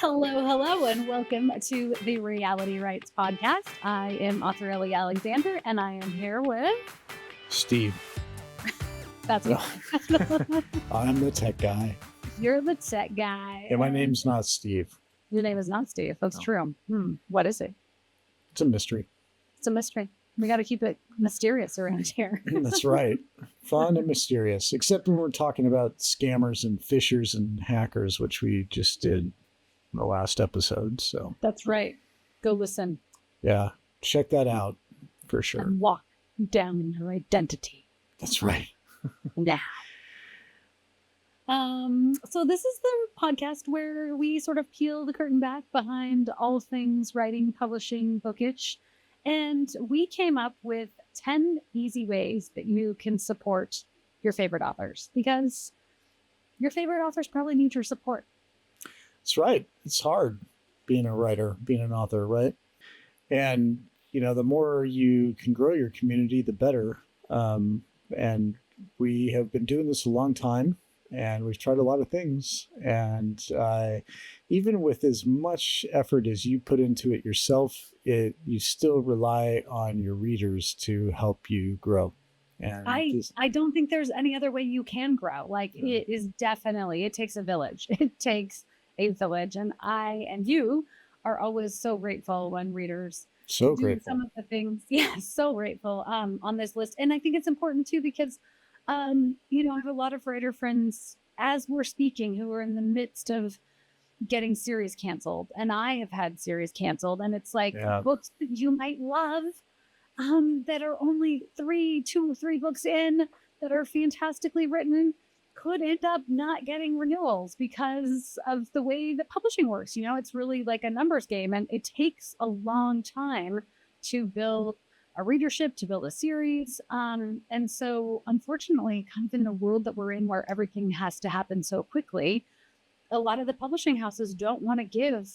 Hello, and welcome to the Reality Rights Podcast. I am author Ellie Alexander, and I am here with Steve. That's me. I'm the tech guy. You're the tech guy. Yeah, my name's not Steve. Your name is not Steve. That's true. What is it? It's a mystery. It's a mystery. We got to keep it mysterious around here. That's right. Fun and mysterious, except when we're talking about scammers and phishers and hackers, which we just did in the last episode. So That's right. Go listen. Yeah, check that out for sure. And walk down your identity. That's right. Now. So this is the podcast where we sort of peel the curtain back behind all things writing, publishing, bookish. And we came up with 10 easy ways that you can support your favorite authors, because your favorite authors probably need your support. That's right. It's hard being a writer, being an author, right? And, the more you can grow your community, the better. And we have been doing this a long time, and we've tried a lot of things. And even with as much effort as you put into it yourself, you still rely on your readers to help you grow. And I don't think there's any other way you can grow. It is definitely, it takes a village. It takes a village. And I and you are always so grateful when readers do grateful. Some of the things. Yeah, so grateful on this list. And I think it's important too, because I have a lot of writer friends as we're speaking who are in the midst of getting series canceled. And I have had series canceled. And it's like books that you might love that are only 2 or 3 books in that are fantastically written could end up not getting renewals because of the way that publishing works. It's really like a numbers game, and it takes a long time to build a readership, to build a series. And so unfortunately, kind of in the world that we're in where everything has to happen so quickly, a lot of the publishing houses don't want to give,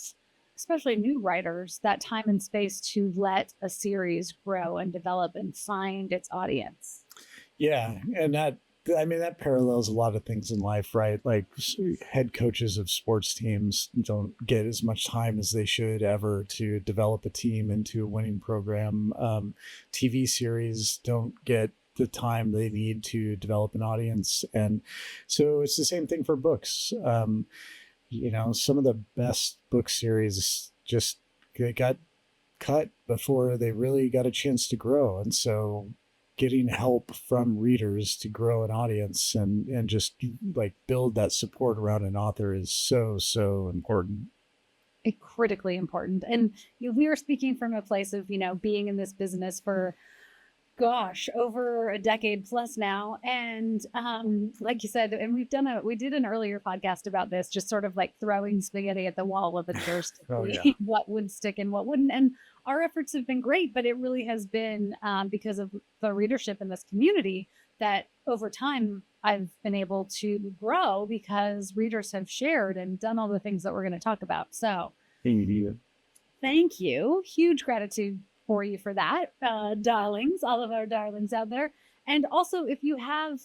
especially new writers, that time and space to let a series grow and develop and find its audience. Yeah. And that parallels a lot of things in life, right? Like head coaches of sports teams don't get as much time as they should ever to develop a team into a winning program. TV series don't get the time they need to develop an audience. And so it's the same thing for books. Some of the best book series just got cut before they really got a chance to grow. And so getting help from readers to grow an audience and just like build that support around an author is so important. Critically important. And we were speaking from a place of, being in this business for, over a decade plus now. And like you said, and we did an earlier podcast about this, just sort of like throwing spaghetti at the wall with adverse to see what would stick and what wouldn't. And our efforts have been great, but it really has been because of the readership in this community that over time I've been able to grow because readers have shared and done all the things that we're going to talk about. So thank you. Huge gratitude for you for that, darlings, all of our darlings out there. And also, if you have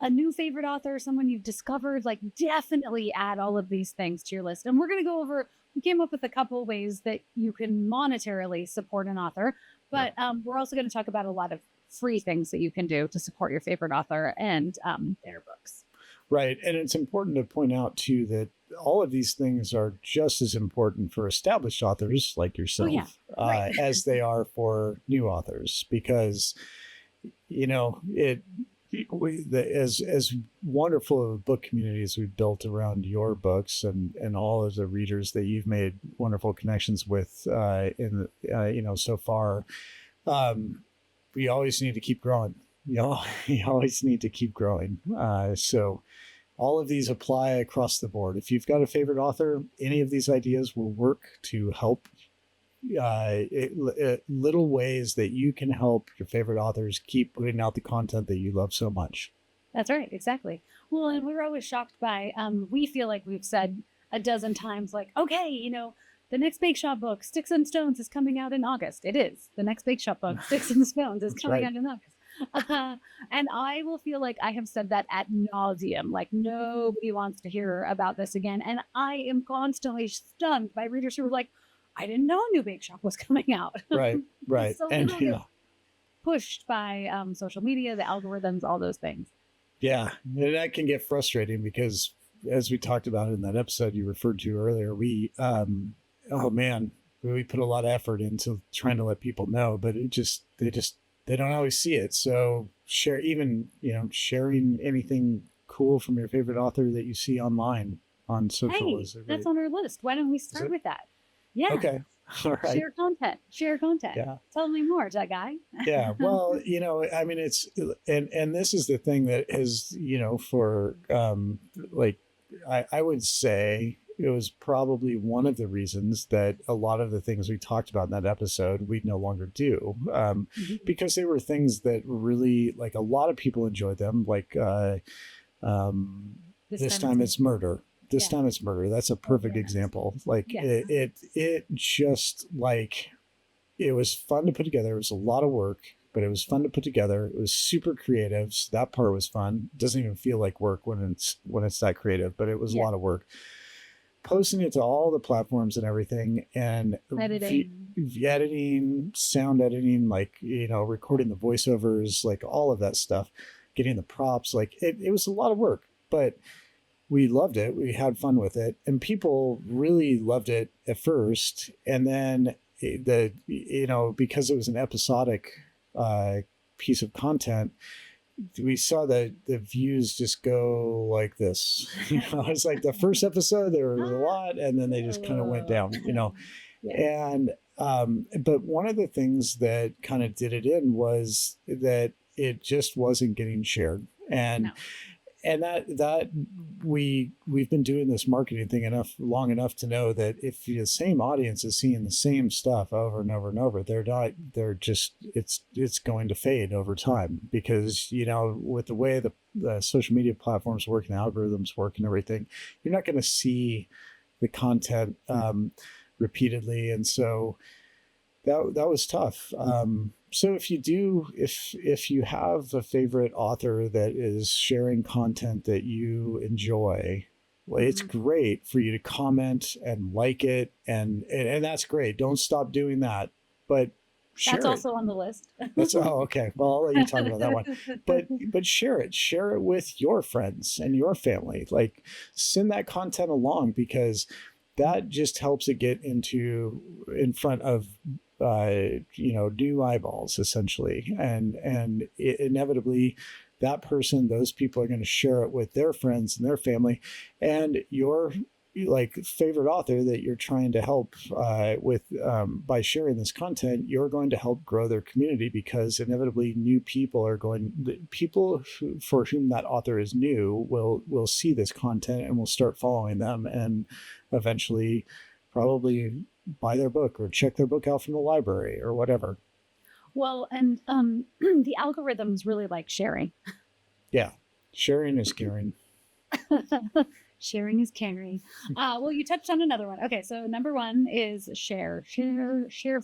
a new favorite author, someone you've discovered, definitely add all of these things to your list. And we're going to go over, we came up with a couple ways that you can monetarily support an author, but we're also going to talk about a lot of free things that you can do to support your favorite author and their books. Right. And it's important to point out, too, that all of these things are just as important for established authors like yourself as they are for new authors, because, as wonderful of a book community as we've built around your books and all of the readers that you've made wonderful connections with so far, we always need to keep growing. You always need to keep growing. So all of these apply across the board. If you've got a favorite author, any of these ideas will work to help little ways that you can help your favorite authors keep putting out the content that you love so much. That's right. Exactly. Well, and we're always shocked by, we feel like we've said a dozen times, okay, the next BAKESHOP book, Sticks and Stones, is coming out in August. It is. The next BAKESHOP book, Sticks and Stones, is coming out in August. And I will feel like I have said that ad nauseum, like nobody wants to hear about this again. And I am constantly stunned by readers who are like, I didn't know a new bake shop was coming out. Right, right. So And it'll get pushed by social media, the algorithms, all those things. yeah, and that can get frustrating because, as we talked about in that episode you referred to earlier, oh man, we put a lot of effort into trying to let people know, but they don't always see it. So sharing anything cool from your favorite author that you see online on social Hey, is a that's really, on our list. Why don't we start with that? Yeah. okay. All right. Share content. Share content. Yeah. Tell me more, that guy. Yeah. Well, I mean, and this is the thing that is, for like, I would say it was probably one of the reasons that a lot of the things we talked about in that episode we no longer do, because they were things that really, like, a lot of people enjoyed them, like this time it's murder. This time it's murder. That's a perfect example. Like it just, like, it was fun to put together. It was a lot of work, but it was fun to put together. It was super creative. So that part was fun. It doesn't even feel like work when it's that creative, but it was a lot of work. Posting it to all the platforms and everything, and editing, sound editing, like, recording the voiceovers, like all of that stuff, getting the props, like it was a lot of work, but we loved it. We had fun with it, and people really loved it at first. And then because it was an episodic piece of content, we saw the views just go like this. It's like the first episode, there was a lot, and then they just kind of went down, And, but one of the things that kind of did it in was that it just wasn't getting shared. And that we've been doing this marketing thing long enough to know that if the same audience is seeing the same stuff over and over and over, it's going to fade over time, because with the way the social media platforms work and the algorithms work and everything, you're not going to see the content repeatedly, and so that was tough. So if you have a favorite author that is sharing content that you enjoy, well, it's great for you to comment and like it, and that's great. Don't stop doing that, but share that's also on the list. Okay. Well, I'll let you talk about that one. But share it with your friends and your family. Like, send that content along, because that just helps it get in front of new eyeballs, essentially, and inevitably those people are going to share it with their friends and their family, and your favorite author that you're trying to help with by sharing this content, you're going to help grow their community, because inevitably people for whom that author is new will see this content and will start following them, and eventually probably buy their book or check their book out from the library or whatever. Well, and the algorithms really like sharing. Yeah, sharing is caring. Sharing is caring. Well, you touched on another one. Okay, so number one is share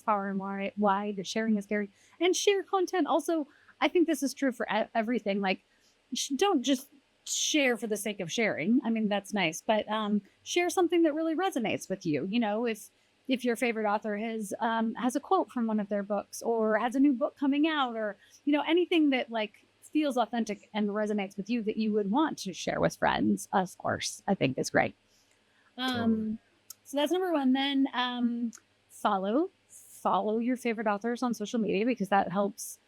far and wide. Sharing is caring, and share content. Also, I think this is true for everything. Like, don't just share for the sake of sharing. I mean, that's nice, but share something that really resonates with you. If your favorite author has a quote from one of their books, or has a new book coming out, or anything that feels authentic and resonates with you that you would want to share with friends, of course, I think is great. So that's number one. Then follow your favorite authors on social media, because that helps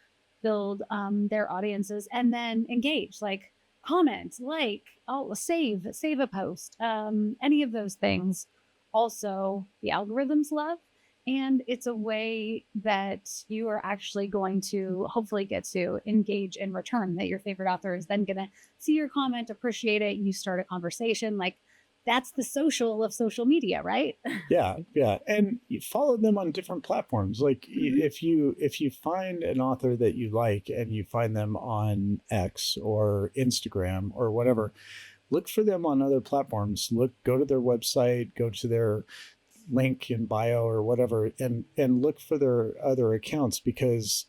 build their audiences. And then engage, like comment, save a post, any of those things. Also, the algorithms love, and it's a way that you are actually going to hopefully get to engage in return, that your favorite author is then going to see your comment, appreciate it, you start a conversation. Like, that's the social of social media, right? Yeah. And you follow them on different platforms. Like, if you find an author that you like and you find them on X or Instagram or whatever, look for them on other platforms. Go to their website, go to their link in bio or whatever, and look for their other accounts, because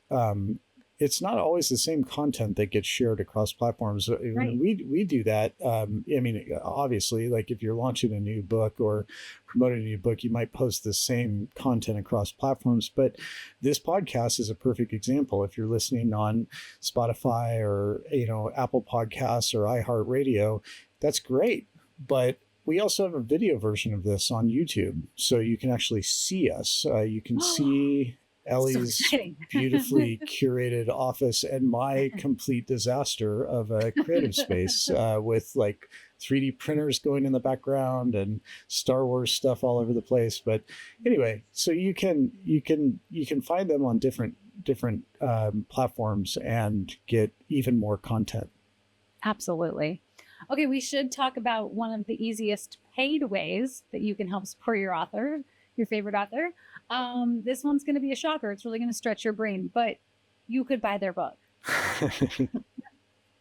it's not always the same content that gets shared across platforms. Right. We do that. I mean, obviously, like if you're launching a new book or promoting a new book, you might post the same content across platforms. But this podcast is a perfect example. If you're listening on Spotify or Apple Podcasts or iHeartRadio, that's great. But we also have a video version of this on YouTube, so you can actually see us. You can see Ellie's beautifully curated office and my complete disaster of a creative space with like 3D printers going in the background and Star Wars stuff all over the place. But anyway, so you can find them on different platforms and get even more content. Absolutely. Okay, we should talk about one of the easiest paid ways that you can help support your author, your favorite author. This one's going to be a shocker. It's really going to stretch your brain, but you could buy their book.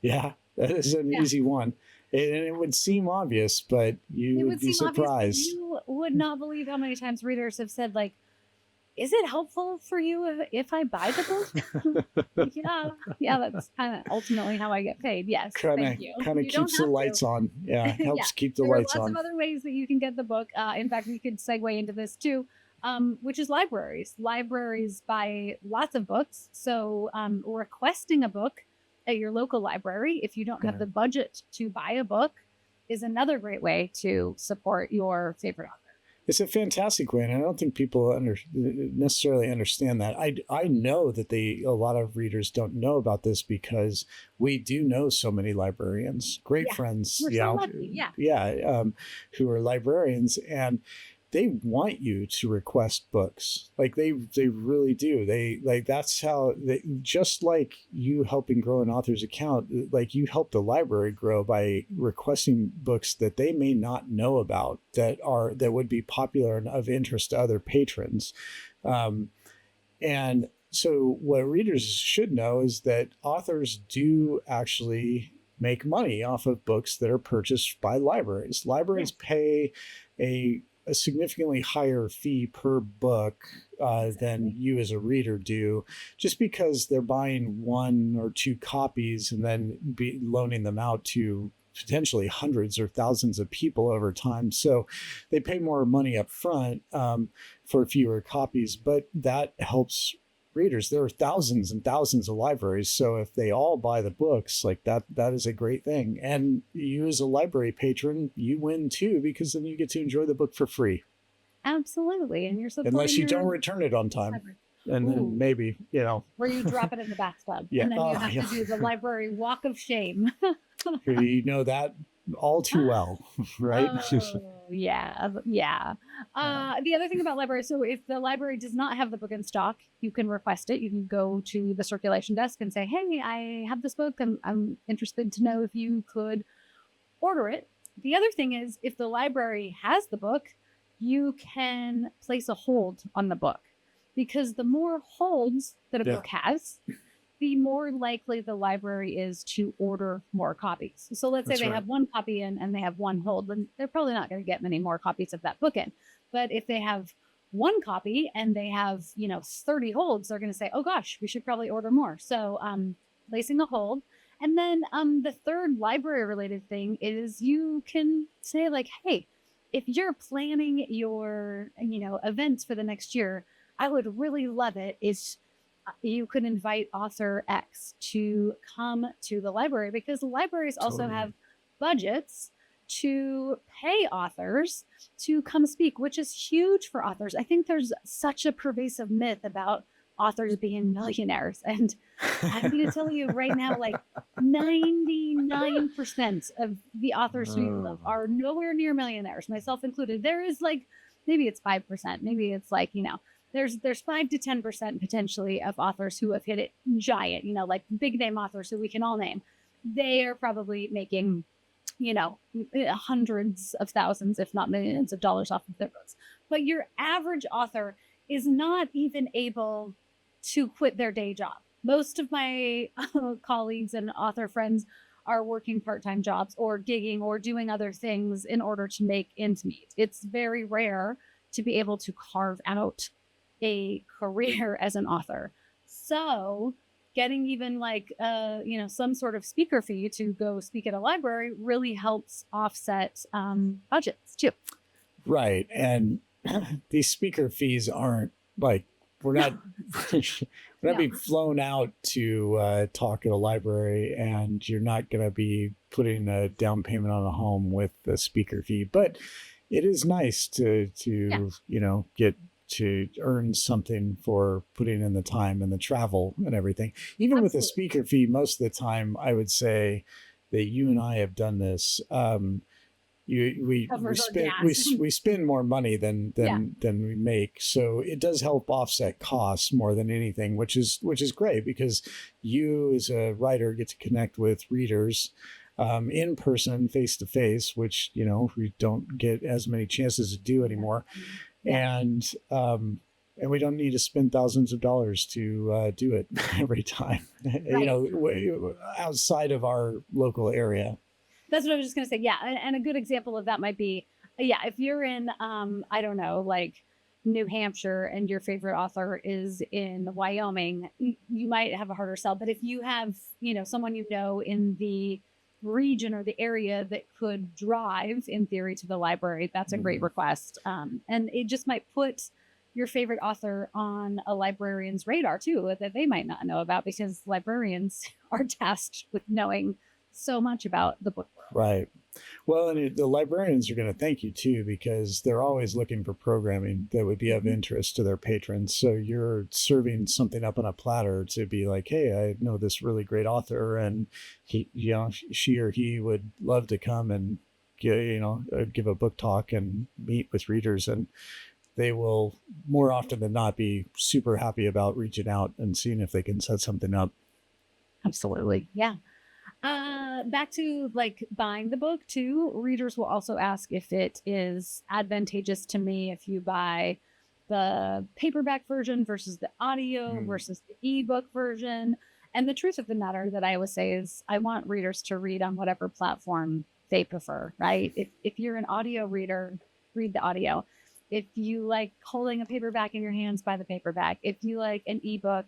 Yeah, that is an easy one. And it would seem obvious, but you would be surprised. You would not believe how many times readers have said, like, is it helpful for you if I buy the book? Yeah, that's kind of ultimately how I get paid. Yes, thank you. Kind of keeps the lights on. Yeah, helps keep the lights on. There are lots of other ways that you can get the book. In fact, we could segue into this too, which is libraries. Libraries buy lots of books. So requesting a book at your local library, if you don't have the budget to buy a book, is another great way to support your favorite author. It's a fantastic way, and I don't think people necessarily understand that. I know that a lot of readers don't know about this because we do know so many librarians, great friends, We're so lucky. who are librarians, and they want you to request books. Like they really do. That's how just like you helping grow an author's account, like you help the library grow by requesting books that they may not know about that would be popular and of interest to other patrons. And so what readers should know is that authors do actually make money off of books that are purchased by libraries. Libraries pay a significantly higher fee per book than you as a reader do, just because they're buying 1 or 2 copies and then loaning them out to potentially hundreds or thousands of people over time. So they pay more money up front for fewer copies, but that helps readers. There are thousands and thousands of libraries, so if they all buy the books, like that is a great thing. And you as a library patron, you win too, because then you get to enjoy the book for free. Absolutely. And you're supporting unless you don't return it on time. And then maybe, where you drop it in the bathtub. And then you have to do the library walk of shame. You know that all too well, right? Yeah. The other thing about libraries, so if the library does not have the book in stock, you can request it. You can go to the circulation desk and say, hey, I have this book. I'm interested to know if you could order it. The other thing is, if the library has the book, you can place a hold on the book, because the more holds that a book has, the more likely the library is to order more copies. So let's say they have 1 copy in and they have 1 hold, then they're probably not going to get many more copies of that book in. But if they have 1 copy and they have, 30 holds, they're going to say, oh gosh, we should probably order more. So placing a hold. And then the third library related thing is you can say, like, hey, if you're planning your, events for the next year, I would really love it is you could invite author X to come to the library, because libraries also have budgets to pay authors to come speak, which is huge for authors. I think there's such a pervasive myth about authors being millionaires. And I'm going to tell you right now, like 99% of the authors we love are nowhere near millionaires, myself included. There is like, maybe it's 5%, maybe it's like, there's 5 to 10% potentially of authors who have hit it giant, like big name authors who we can all name. They are probably making, hundreds of thousands, if not millions of dollars off of their books. But your average author is not even able to quit their day job. Most of my colleagues and author friends are working part-time jobs or gigging or doing other things in order to make ends meet. It's very rare to be able to carve out a career as an author. So getting even like some sort of speaker fee to go speak at a library really helps offset budgets too. Right. And these speaker fees aren't like, we're not we're not being flown out to talk at a library, and you're not going to be putting a down payment on a home with the speaker fee. But it is nice to get to earn something for putting in the time and the travel and everything. Even with the speaker fee, most of the time, I would say that you and I have done this. We spend more money than we make, so it does help offset costs more than anything, which is great, because you as a writer get to connect with readers in person, face to face, which we don't get as many chances to do anymore, and we don't need to spend thousands of dollars to do it every time, outside of our local area. That's what I was just going to say. Yeah. And a good example of that might be, if you're in, I don't know, like New Hampshire and your favorite author is in Wyoming, you might have a harder sell. But if you have, someone in the region or the area that could drive in theory to the library, that's a great request. And it just might put your favorite author on a librarian's radar too, that they might not know about, because librarians are tasked with knowing so much about the book world. Right. Well, and the librarians are going to thank you too, because they're always looking for programming that would be of interest to their patrons. So you're serving something up on a platter to be like, hey, I know this really great author, and she or he would love to come and give a book talk and meet with readers, and they will more often than not be super happy about reaching out and seeing if they can set something up. Absolutely. Yeah. Back to like buying the book too, readers will also ask if it is advantageous to me if you buy the paperback version versus the audio versus the ebook version. And the truth of the matter that I always say is I want readers to read on whatever platform they prefer, right? If you're an audio reader, read the audio. If you like holding a paperback in your hands, buy the paperback. If you like an ebook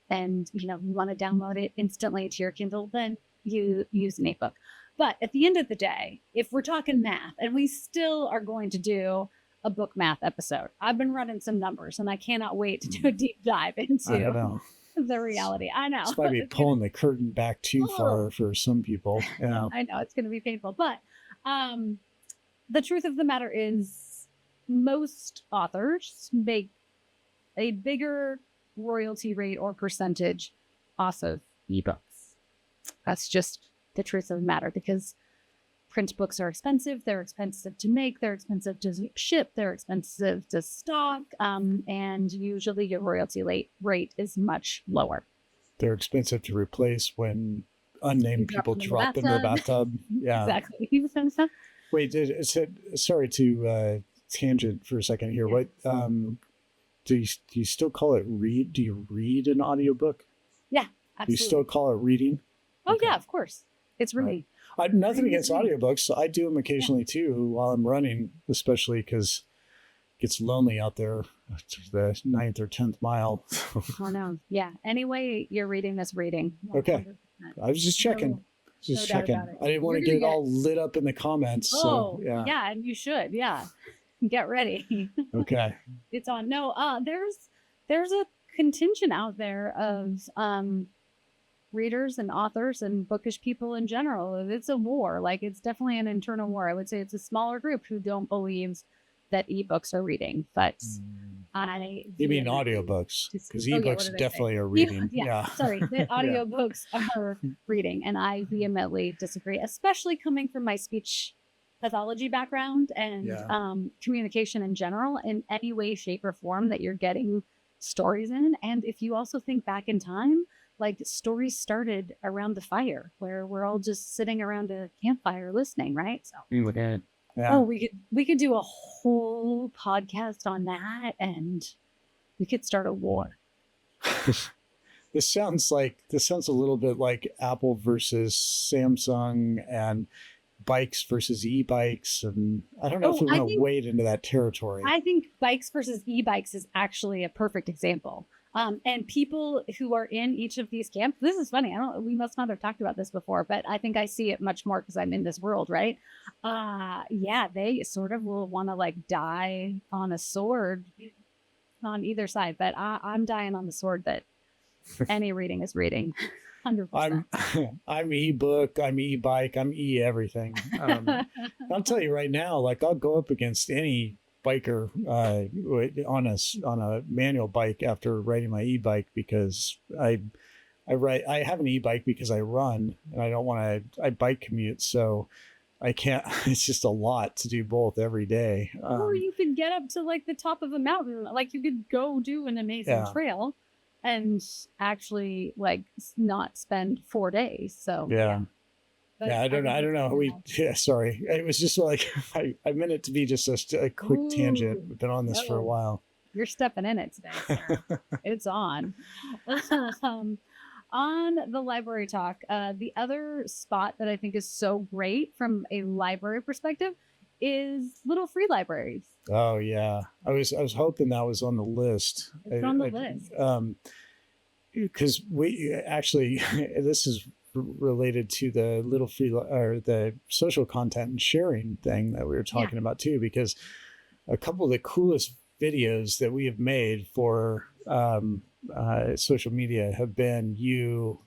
and you want to download it instantly to your Kindle, then you use an ebook. But at the end of the day, if we're talking math, and we still are going to do a book math episode, I've been running some numbers and I cannot wait to do a deep dive into the reality. I know. It's probably pulling the curtain back too far for some people. Yeah. I know it's going to be painful, but the truth of the matter is most authors make a bigger royalty rate or percentage off of ebooks. That's just the truth of the matter, because print books are expensive. They're expensive to make. They're expensive to ship. They're expensive to stock. And usually your royalty rate is much lower. They're expensive to replace when unnamed people drop in their bathtub. Yeah, exactly. Wait, sorry to tangent for a second here. What do you still call it read? Do you read an audiobook? Yeah, absolutely. Do you still call it reading? Oh, okay. Yeah, of course. It's reading. Right. Nothing against audiobooks. I do them occasionally too while I'm running, especially because it gets lonely out there to the 9th or 10th mile. Oh, no. Yeah. Anyway, you're reading this reading. 100%. Okay. I was just checking. I didn't want to get all lit up in the comments. Oh, so, yeah. And you should. Yeah. Get ready. Okay. It's on. No, there's a contingent out there of readers and authors and bookish people in general. It's a war. Like, it's definitely an internal war. I would say it's a smaller group who don't believe that ebooks are reading, but you mean audiobooks, because ebooks definitely are reading. Yeah. Sorry, the audiobooks are reading, and I vehemently disagree, especially coming from my speech pathology background and communication in general, in any way, shape, or form that you're getting stories in. And if you also think back in time, like, stories started around the fire, where we're all just sitting around a campfire listening, right? So we could do a whole podcast on that, and we could start a war. This sounds a little bit like Apple versus Samsung and bikes versus e-bikes, and I don't know if we want to wade into that territory. I think bikes versus e-bikes is actually a perfect example. And people who are in each of these camps, this is funny. We must not have talked about this before, but I think I see it much more because I'm in this world, right? Yeah, they sort of will want to like die on a sword on either side, but I'm dying on the sword that any reading is reading. 100%. I'm ebook, I'm e-bike, I'm everything. I'll tell you right now, like I'll go up against any biker on a manual bike after riding my e-bike because I have an e-bike because I run and I don't want to, I bike commute. So I can't, it's just a lot to do both every day. Or you could get up to like the top of a mountain. Like you could go do an amazing trail and actually like not spend 4 days. So yeah. I don't know. Sorry. It was just like, I meant it to be just a quick tangent. We've been on this for a while. You're stepping in it today, sir. It's on. On the library talk, the other spot that I think is so great from a library perspective is little free libraries. Oh yeah. I was hoping that was on the list. It's on the list. Because we actually, this is related to the little free or the social content and sharing thing that we were talking about too, because a couple of the coolest videos that we have made for social media have been you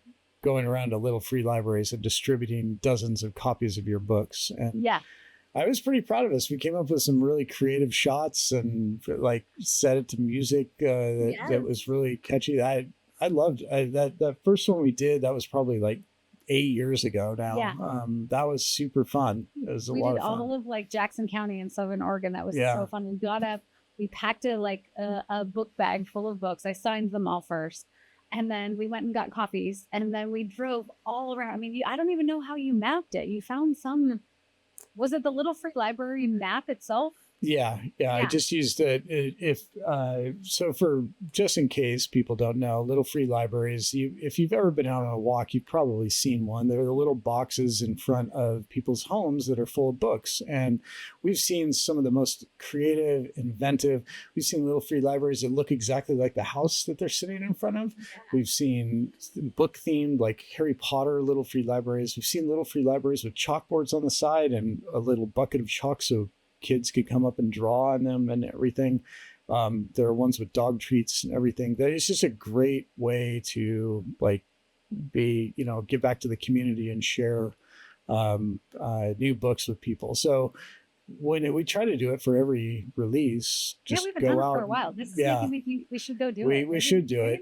going around to little free libraries and distributing dozens of copies of your books. And I was pretty proud of us. We came up with some really creative shots and like set it to music that was really catchy. I loved that first one we did. That was probably like 8 years ago now. Yeah. That was super fun. It was a lot of fun. We did all of like Jackson County in Southern Oregon. That was so fun. We packed a book bag full of books. I signed them all first. And then we went and got copies. And then we drove all around. I mean, I don't even know how you mapped it. You found was it the Little Free Library map itself? Yeah. I just used it. So for just in case people don't know, little free libraries, if you've ever been out on a walk, you've probably seen one. They're the little boxes in front of people's homes that are full of books. And we've seen some of the most creative, inventive. We've seen little free libraries that look exactly like the house that they're sitting in front of. Yeah. We've seen book themed like Harry Potter little free libraries. We've seen little free libraries with chalkboards on the side and a little bucket of chalk so kids could come up and draw on them and everything. There are ones with dog treats and everything. That is just a great way to like give back to the community and share new books with people. So when we try to do it for every release, just we've been go out for a while. This is something we should go do it. We should do it.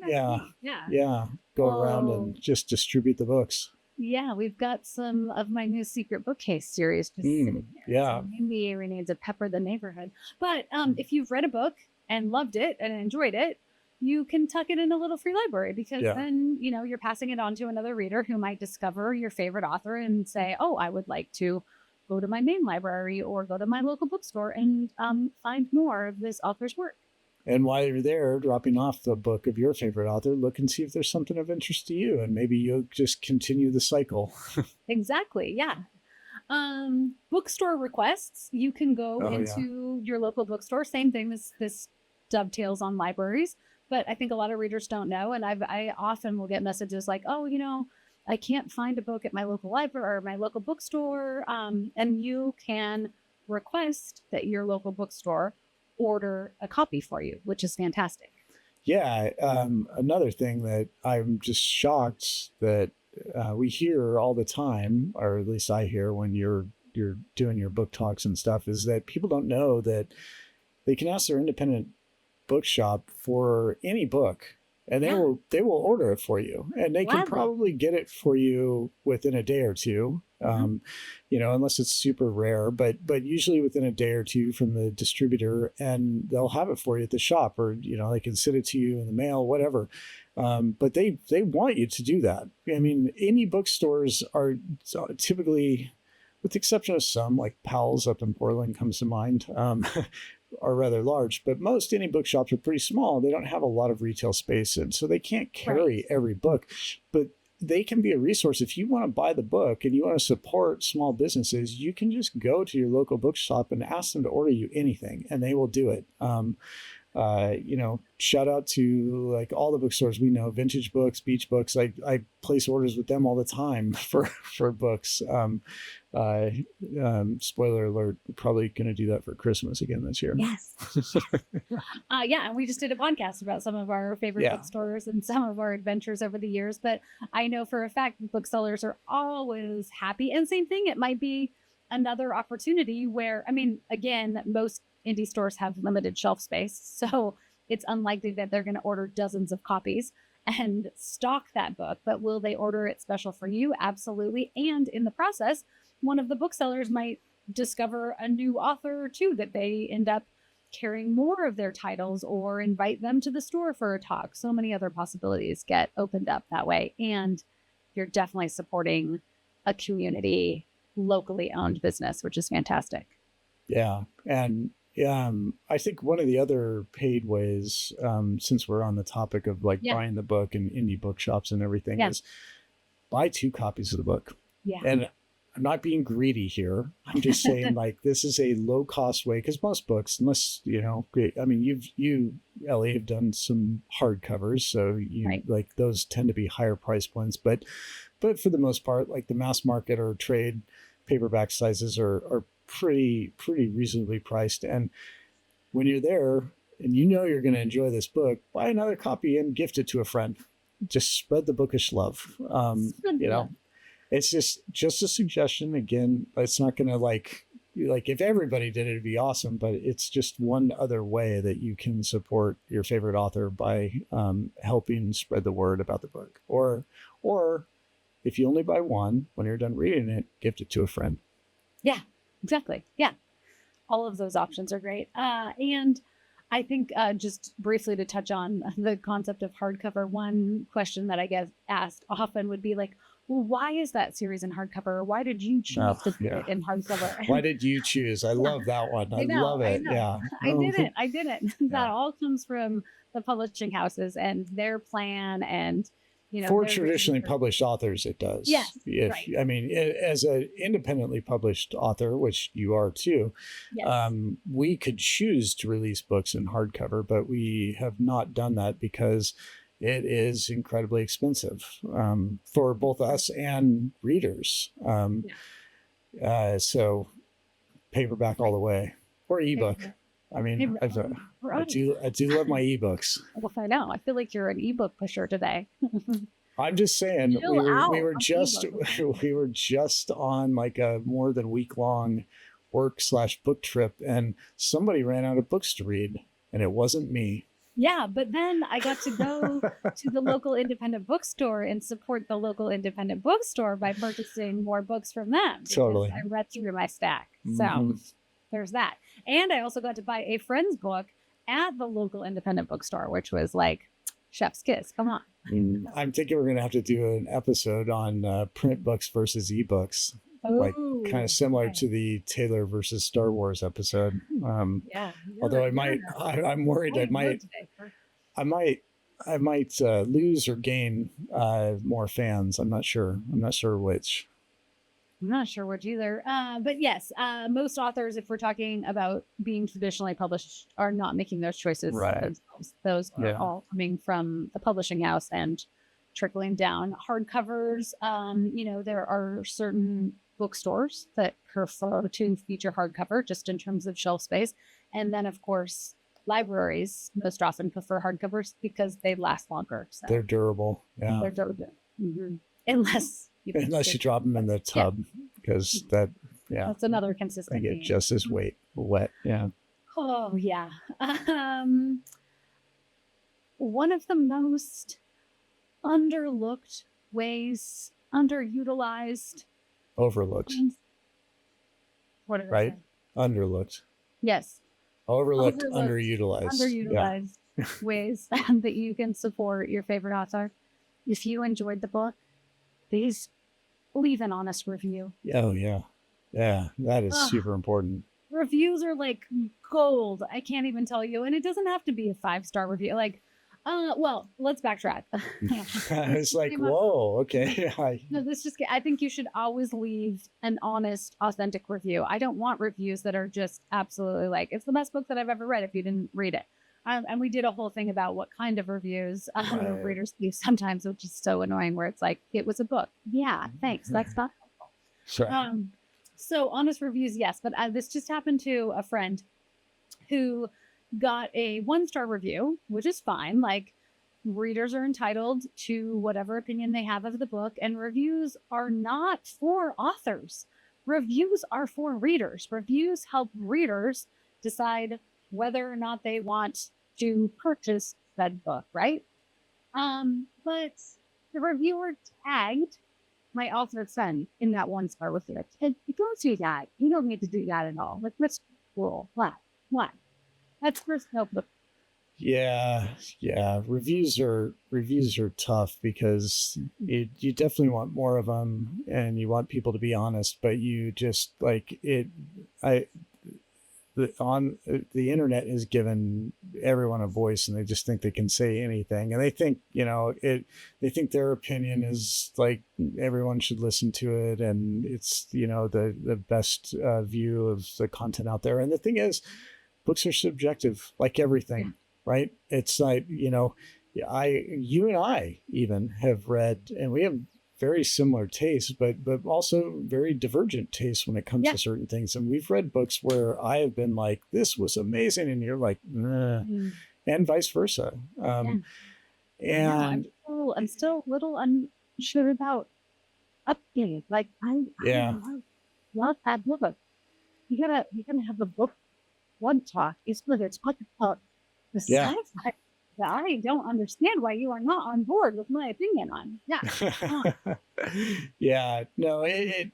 Go around and just distribute the books. Yeah, we've got some of my new secret bookcase series just sitting there. So maybe we need to pepper the neighborhood. But if you've read a book and loved it and enjoyed it, you can tuck it in a little free library because then, you're passing it on to another reader who might discover your favorite author and say, oh, I would like to go to my main library or go to my local bookstore and find more of this author's work. And while you're there dropping off the book of your favorite author, look and see if there's something of interest to you. And maybe you'll just continue the cycle. Exactly. Yeah. Bookstore requests. You can go into your local bookstore. Same thing. This dovetails on libraries. But I think a lot of readers don't know. And I often will get messages like, oh, I can't find a book at my local library or my local bookstore. And you can request that your local bookstore order a copy for you, which is fantastic. Yeah. Another thing that I'm just shocked that we hear all the time, or at least I hear when you're doing your book talks and stuff, is that people don't know that they can ask their independent bookshop for any book and they will order it for you, and they can probably get it for you within a day or two. Unless it's super rare, but usually within a day or two from the distributor, and they'll have it for you at the shop, or they can send it to you in the mail, whatever. But they want you to do that. I mean, indie bookstores are typically, with the exception of some like Powell's up in Portland comes to mind, are rather large, but most indie bookshops are pretty small. They don't have a lot of retail space, and so they can't carry every book, but they can be a resource. If you want to buy the book and you want to support small businesses, you can just go to your local bookshop and ask them to order you anything, and they will do it. shout out to like all the bookstores we know, Vintage Books, Beach Books. I place orders with them all the time for books. Spoiler alert, probably going to do that for Christmas again this year. Yes. And we just did a podcast about some of our favorite bookstores and some of our adventures over the years. But I know for a fact booksellers are always happy. And same thing, it might be another opportunity where, I mean, again, most indie stores have limited shelf space. So it's unlikely that they're going to order dozens of copies and stock that book. But will they order it special for you? Absolutely. And in the process, one of the booksellers might discover a new author too, that they end up carrying more of their titles or invite them to the store for a talk. So many other possibilities get opened up that way. And you're definitely supporting a community, locally owned business, which is fantastic. Yeah. And I think one of the other paid ways, since we're on the topic of like buying the book and indie bookshops and everything, is buy 2 copies of the book. Yeah. And I'm not being greedy here. I'm just saying like this is a low cost way, because most books, unless, I mean, you, Ellie, have done some hardcovers. So like those tend to be higher price points, but for the most part, like the mass market or trade paperback sizes are pretty reasonably priced. And when you're there and you're going to enjoy this book, buy another copy and gift it to a friend. Just spread the bookish love. It's just a suggestion. Again, it's not going to like if everybody did it, it'd be awesome, but it's just one other way that you can support your favorite author by helping spread the word about the book. Or if you only buy one, when you're done reading it, gift it to a friend. Yeah, exactly. Yeah. All of those options are great. And I think just briefly to touch on the concept of hardcover, one question that I get asked often would be like, well, why is that series in hardcover? Or why did you choose to put it in hardcover? Why did you choose? I love that one. I love it. Yeah. I didn't. That all comes from the publishing houses and their plan and, for traditionally published authors, it does. Yes. I mean, as an independently published author, which you are too, we could choose to release books in hardcover, but we have not done that because it is incredibly expensive for both us and readers. So paperback all the way, or ebook. I mean, I do love my ebooks. Well, I know. I feel like you're an ebook pusher today. I'm just saying, we were just on like a more than week-long work/book trip, and somebody ran out of books to read, and it wasn't me. Yeah, but then I got to go to the local independent bookstore and support the local independent bookstore by purchasing more books from them. Totally. I read through my stack. So there's that. And I also got to buy a friend's book at the local independent bookstore, which was like chef's kiss. Come on. I'm thinking we're going to have to do an episode on print books versus ebooks. Like kind of similar to the Taylor versus Star Wars episode. Although I'm worried I might lose or gain more fans. I'm not sure which. I'm not sure which either. But yes, most authors, if we're talking about being traditionally published, are not making those choices themselves. Those are all coming from the publishing house and trickling down. Hardcovers, there are certain bookstores that prefer to feature hardcover just in terms of shelf space. And then, of course, libraries most often prefer hardcovers because they last longer. So they're durable. Yeah. They're durable. Unless you drop them in the tub, because that's another consistent they get just as wet. Yeah. Oh yeah. One of the most underlooked ways, underutilized, overlooked. What did I say? Underlooked. Yes. Overlooked, underutilized. Underutilized ways that you can support your favorite author. If you enjoyed the book, please leave an honest review. Oh, yeah. Yeah, that is super important. Reviews are like gold. I can't even tell you. And it doesn't have to be a 5-star review. Like, well, let's backtrack. It's like, whoa, okay. No, I think you should always leave an honest, authentic review. I don't want reviews that are just absolutely like, it's the best book that I've ever read if you didn't read it. And we did a whole thing about what kind of reviews the Right. readers leave sometimes, which is so annoying, where it's like, it was a book. Yeah, thanks. That's not helpful. Sure. So honest reviews, yes. But this just happened to a friend who got a 1-star review, which is fine. Like, readers are entitled to whatever opinion they have of the book, and reviews are not for authors. Reviews are for readers. Reviews help readers decide whether or not they want to purchase that book, right? But the reviewer tagged my author's son in that 1-star review. And you don't do that. You don't need to do that at all. Like, that's cool. Why? That's first notebook. Yeah, reviews are tough because you definitely want more of them and you want people to be honest, but you just like it. The internet has given everyone a voice, and they just think they can say anything, and they think they think their opinion is like everyone should listen to it, and it's the best view of the content out there. And the thing is, books are subjective, like everything. Yeah. Right? It's like, you and I even have read, and we have very similar tastes, but also very divergent tastes when it comes to certain things. And we've read books where I have been like, this was amazing, and you're like, nah, and vice versa. And I'm still a little unsure about updating. Like, I love that book. You gotta have the book one talk. It's whether it's talk about the sci-fi that I don't understand why you are not on board with my opinion on. Yeah. No, I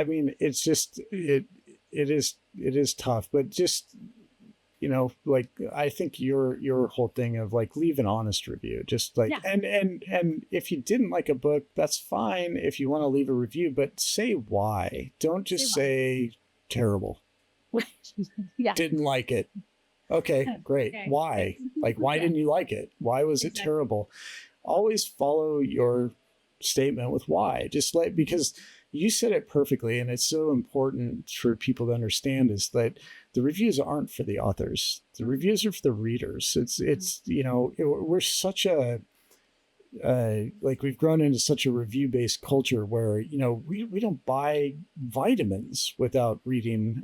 mean, it's just, it is tough, but just, like, I think your whole thing of like, leave an honest review, just like, and if you didn't like a book, that's fine. If you want to leave a review, but say why. Don't just say terrible. Didn't like it. Okay, great. Okay. Why? Like, why didn't you like it? Why was it terrible? Always follow your statement with why. Just because you said it perfectly, and it's so important for people to understand is that the reviews aren't for the authors. The reviews are for the readers. It's we're such a like we've grown into such a review-based culture where we don't buy vitamins without reading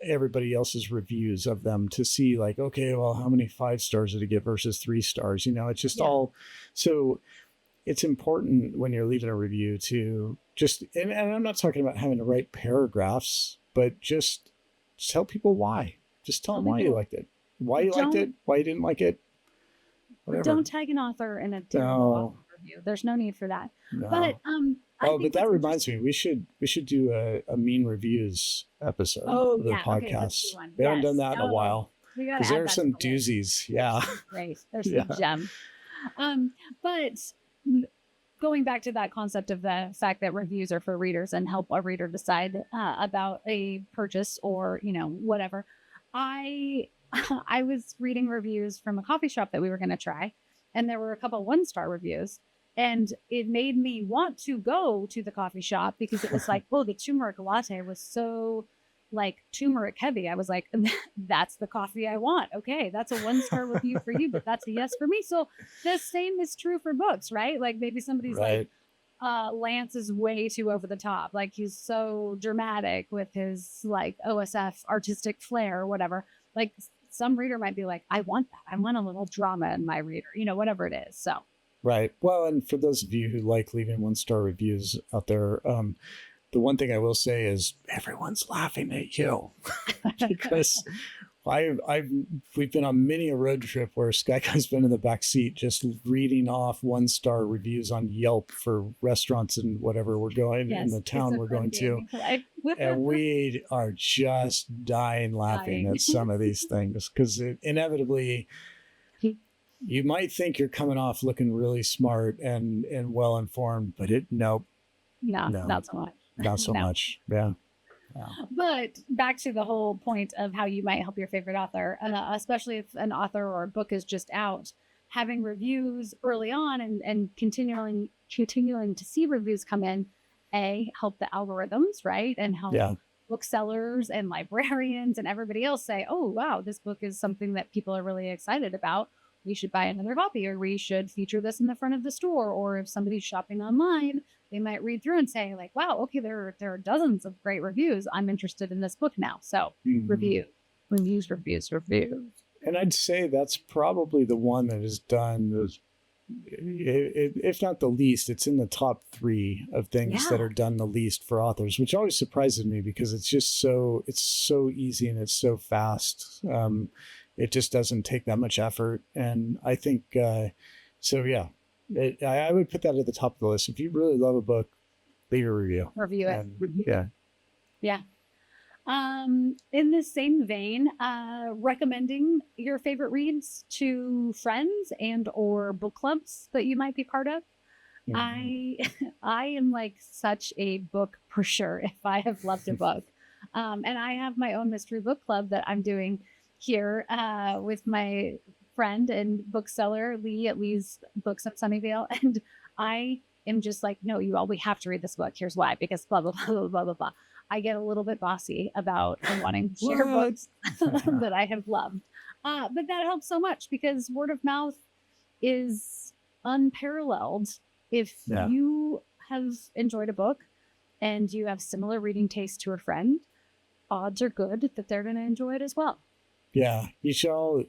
everybody else's reviews of them to see like, okay, well, how many 5 stars did it get versus 3 stars? It's just all. So it's important when you're leaving a review to just, and I'm not talking about having to write paragraphs, but just tell people why. Just tell them why you liked it, why you liked it, why you didn't like it. Whatever. Don't tag an author in a terrible author review. There's no need for that. No. But but that reminds me, we should do a mean reviews episode of the podcast. Okay, we haven't done that in a while because there are some doozies. Yeah, great. There's some gem. But going back to that concept of the fact that reviews are for readers and help a reader decide about a purchase or whatever, I was reading reviews from a coffee shop that we were going to try, and there were a couple 1-star reviews, and it made me want to go to the coffee shop because it was like, oh, the turmeric latte was so like turmeric heavy. I was like, that's the coffee I want. Okay, that's a 1-star review for you, but that's a yes for me. So the same is true for books, right? Like maybe somebody's like, Lance is way too over the top. Like he's so dramatic with his like OSF artistic flair or whatever. Like some reader might be like, I want that. I want a little drama in my reader, whatever it is. So. Right. Well, and for those of you who like leaving 1-star reviews out there, the one thing I will say is everyone's laughing at you because we've been on many a road trip where Sky Guy's been in the back seat just reading off 1-star reviews on Yelp for restaurants and whatever we're going in the town we're going to. And we are just dying laughing at some of these things because inevitably you might think you're coming off looking really smart and well informed, but no, not so much. Not so much. Yeah. But back to the whole point of how you might help your favorite author, especially if an author or a book is just out, having reviews early on and continuing to see reviews come in, help the algorithms, right? And help booksellers and librarians and everybody else say, oh, wow, this book is something that people are really excited about. We should buy another copy, or we should feature this in the front of the store. Or if somebody's shopping online, they might read through and say like, wow, okay, there are dozens of great reviews. I'm interested in this book now. So reviews. And I'd say that's probably the one that has done those, if not the least, it's in the top 3 of things that are done the least for authors, which always surprises me because it's just it's so easy and it's so fast. It just doesn't take that much effort. And I think, so yeah, I would put that at the top of the list. If you really love a book, leave a review. Review it. Yeah. Yeah. In the same vein, recommending your favorite reads to friends and or book clubs that you might be part of. I am like such a book pusher if I have loved a book. And I have my own mystery book club that I'm doing here with my friend and bookseller Lee at Lee's Books in Sunnyvale. And I am just like, no, we have to read this book. Here's why, because blah, blah, blah, blah, blah, blah, blah. I get a little bit bossy about wanting to share books that I have loved. But that helps so much because word of mouth is unparalleled. If you have enjoyed a book and you have similar reading taste to a friend, odds are good that they're going to enjoy it as well. Yeah, you should all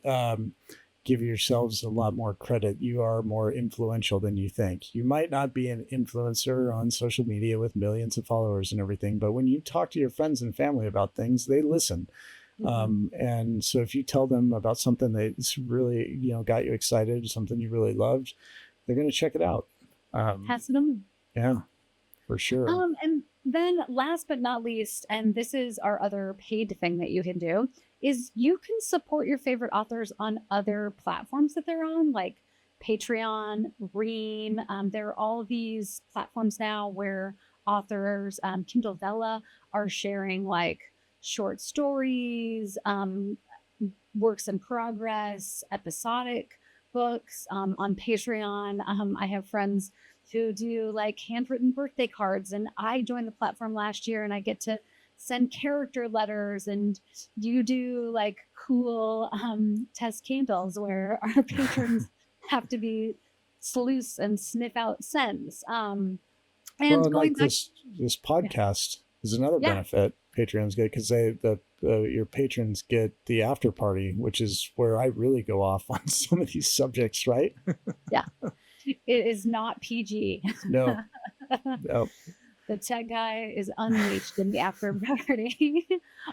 give yourselves a lot more credit. You are more influential than you think. You might not be an influencer on social media with millions of followers and everything, but when you talk to your friends and family about things, they listen. And so if you tell them about something that's really, got you excited, something you really loved, they're going to check it out. Pass it on. Yeah, for sure. And then last but not least, and this is our other paid thing that you can do, is you can support your favorite authors on other platforms that they're on, like Patreon, Ream. There are all these platforms now where authors, Kindle Vella, are sharing like short stories, works in progress, episodic books. On Patreon, I have friends who do like handwritten birthday cards, and I joined the platform last year and I get to send character letters, and you do like cool test candles where our patrons have to be sleuths and sniff out scents. And well, going like back, this podcast is another benefit Patreons get, because your patrons get the after party, which is where I really go off on some of these subjects, right? Yeah, it is not PG. No. The tech guy is unleashed in the after party.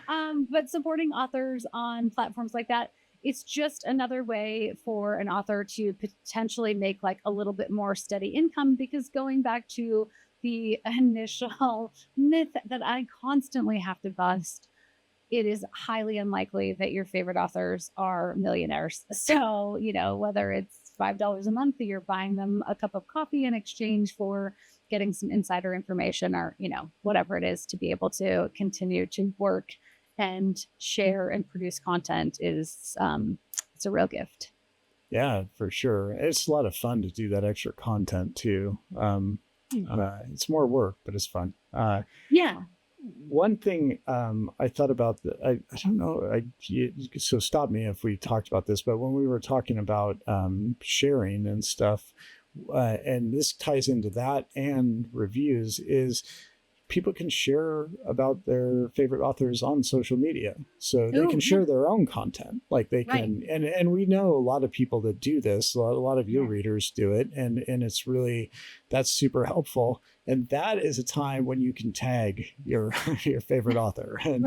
But supporting authors on platforms like that, it's just another way for an author to potentially make like a little bit more steady income, because going back to the initial myth that I constantly have to bust, it is highly unlikely that your favorite authors are millionaires. So, whether it's $5 a month, you're buying them a cup of coffee in exchange for getting some insider information, or, whatever it is, to be able to continue to work and share and produce content is, it's a real gift. Yeah, for sure. It's a lot of fun to do that extra content too. It's more work, but it's fun. Yeah. One thing I thought about, I don't know, so stop me if we talked about this, but when we were talking about sharing and stuff, and this ties into that and reviews, is people can share about their favorite authors on social media. So they can share their own content. Like they can, and we know a lot of people that do this. A lot of your readers do it. And it's really, that's super helpful. And that is a time when you can tag your favorite author. And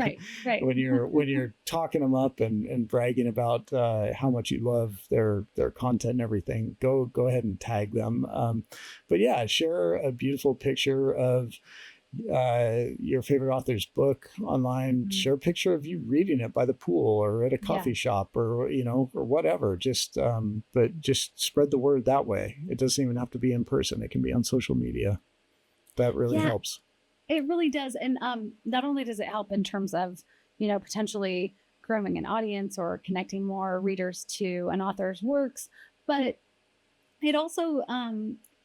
when you're talking them up and bragging about how much you love their content and everything, go ahead and tag them. But yeah, share a beautiful picture of your favorite author's book online. Share a picture of you reading it by the pool or at a coffee shop, or or whatever. But just spread the word that way. It doesn't even have to be in person. It can be on social media. That really helps. It really does. And not only does it help in terms of potentially growing an audience or connecting more readers to an author's works, but it also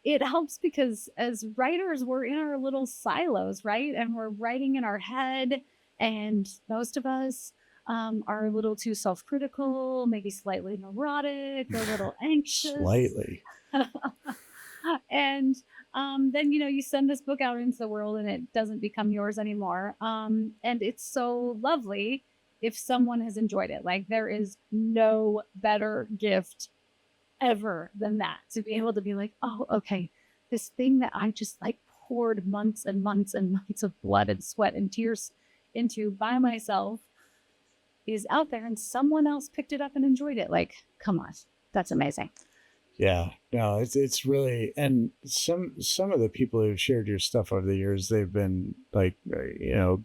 it helps because as writers, we're in our little silos, right? And we're writing in our head, And most of us are a little too self-critical, maybe slightly neurotic, a little anxious. Slightly. And then, you send this book out into the world and it doesn't become yours anymore. And it's so lovely if someone has enjoyed it. Like, there is no better gift ever than that, to be able to be like, oh, okay, this thing that I just like poured months and months and months of blood and sweat and tears into by myself is out there and someone else picked it up and enjoyed it. Like, come on, that's amazing. Yeah, no, it's really, and some of the people who've shared your stuff over the years, they've been like,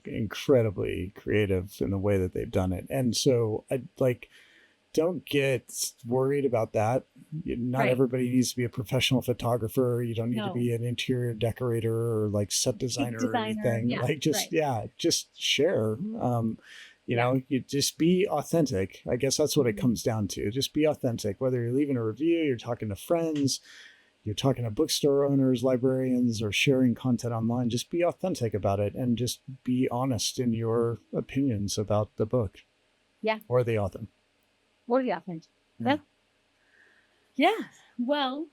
incredibly creative in the way that they've done it. And so I like, don't get worried about that. Not Right. everybody needs to be a professional photographer. You don't need to No. be an interior decorator or like set designer or Designer, anything. yeah, Like, just, right. just share. You just be authentic. I guess that's what it comes down to. Just be authentic. Whether you're leaving a review, you're talking to friends, you're talking to bookstore owners, librarians, or sharing content online, just be authentic about it and just be honest in your opinions about the book. Yeah. Or the author. What do you think? Yeah. Yeah. Well,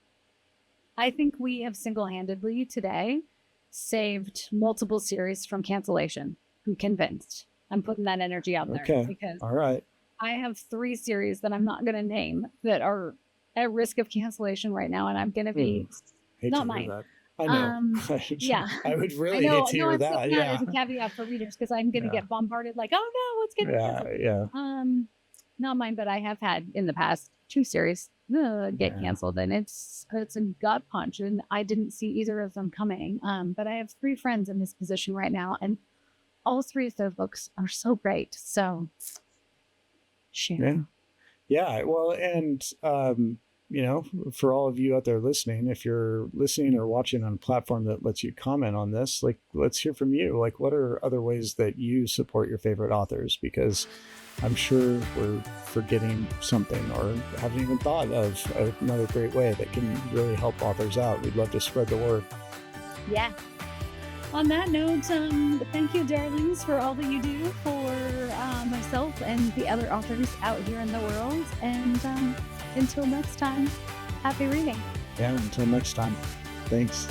I think we have single-handedly today saved multiple series from cancellation. I'm convinced. I'm putting that energy out there Okay. because All right. I have 3 series that I'm not going to name that are at risk of cancellation right now, and I'm going to be Hate not to mine. hear that. I know. Yeah. I would I really know. hate to No, hear I'm so that. glad Yeah. as a caveat for readers because I'm going to Yeah. get bombarded like, oh no, what's getting canceled? Yeah. Not mine, but I have had in the past 2 series get Yeah. canceled, and it's a gut punch, and I didn't see either of them coming. But I have 3 friends in this position right now, and all 3 of their books are so great. So, share. Yeah. Yeah. Well, and, for all of you out there listening, if you're listening or watching on a platform that lets you comment on this, like, let's hear from you. Like, what are other ways that you support your favorite authors? Because I'm sure we're forgetting something or haven't even thought of another great way that can really help authors out. We'd love to spread the word. Yeah. On that note, thank you, darlings, for all that you do for myself and the other authors out here in the world. And until next time, happy reading. Yeah, until next time. Thanks.